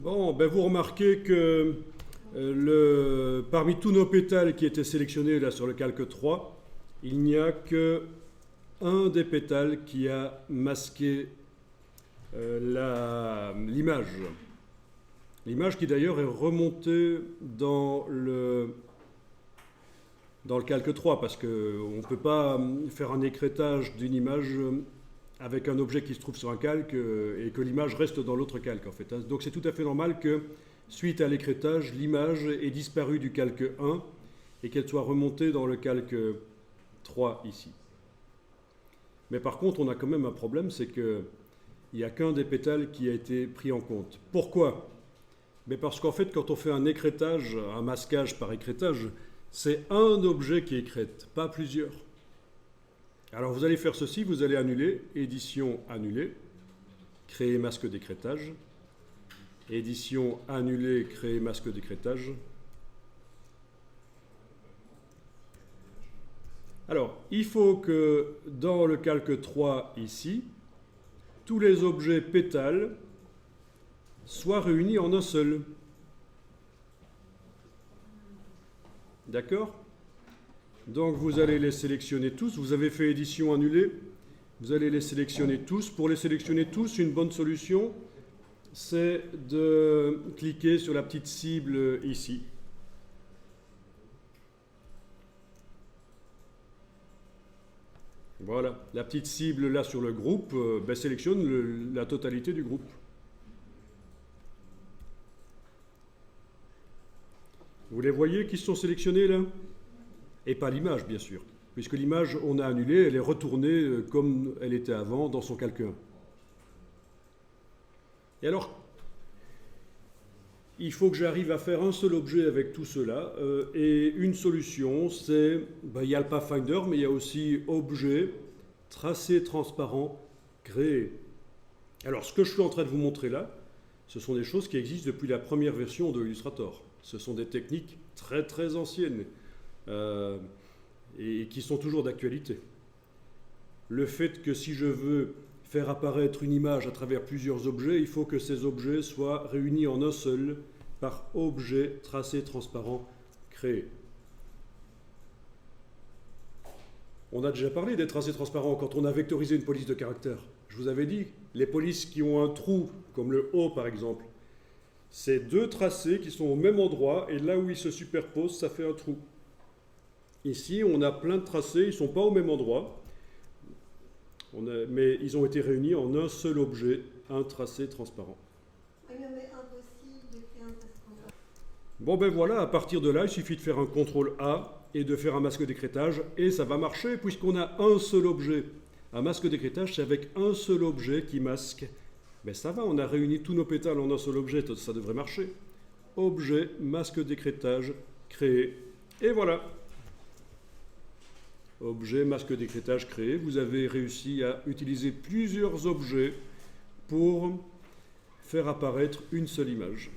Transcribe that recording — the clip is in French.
Bon, ben vous remarquez que parmi tous nos pétales qui étaient sélectionnés là sur le calque 3, il n'y a que un des pétales qui a masqué l'image. L'image qui d'ailleurs est remontée dans le calque 3, parce qu'on ne peut pas faire un écrêtage d'une image avec un objet qui se trouve sur un calque et que l'image reste dans l'autre calque en fait. Donc c'est tout à fait normal que, suite à l'écrêtage, l'image ait disparu du calque 1 et qu'elle soit remontée dans le calque 3 ici. Mais par contre, on a quand même un problème, c'est qu'il n'y a qu'un des pétales qui a été pris en compte. Pourquoi ? Mais parce qu'en fait, quand on fait un écrêtage, un masquage par écrêtage, c'est un objet qui écrète, pas plusieurs. Alors vous allez faire ceci, vous allez annuler, édition annulée, créer masque d'écrêtage, édition annulée, créer masque d'écrêtage. Alors, il faut que dans le calque 3 ici, tous les objets pétales soient réunis en un seul. D'accord ? Donc vous allez les sélectionner tous. Vous avez fait édition annulée. Vous allez les sélectionner tous. Pour les sélectionner tous, une bonne solution, c'est de cliquer sur la petite cible ici. Voilà, la petite cible là sur le groupe sélectionne la totalité du groupe. Vous les voyez qui sont sélectionnés là ? Et pas l'image, bien sûr, puisque l'image, on a annulé, elle est retournée comme elle était avant dans son calque 1. Et alors, il faut que j'arrive à faire un seul objet avec tout cela, et une solution, c'est, il y a le Pathfinder, mais il y a aussi objet, tracé transparent, créé. Alors, ce que je suis en train de vous montrer là, ce sont des choses qui existent depuis la première version de Illustrator. Ce sont des techniques très très anciennes. Et qui sont toujours d'actualité. Le fait que si je veux faire apparaître une image à travers plusieurs objets, il faut que ces objets soient réunis en un seul par objet tracé transparent créé. On a déjà parlé des tracés transparents quand on a vectorisé une police de caractère. Je vous avais dit, les polices qui ont un trou, comme le O par exemple, c'est deux tracés qui sont au même endroit et là où ils se superposent, ça fait un trou. Ici, on a plein de tracés, ils ne sont pas au même endroit, mais ils ont été réunis en un seul objet, un tracé transparent. Oui, mais impossible de créer un tracé transparent. Bon ben voilà, à partir de là, il suffit de faire un CTRL A et de faire un masque d'écrêtage, et ça va marcher, puisqu'on a un seul objet. Un masque d'écrêtage, c'est avec un seul objet qui masque. Mais ça va, on a réuni tous nos pétales en un seul objet, ça devrait marcher. Objet, masque d'écrêtage, créé, et voilà. Objet, masque d'écrêtage créé. Vous avez réussi à utiliser plusieurs objets pour faire apparaître une seule image.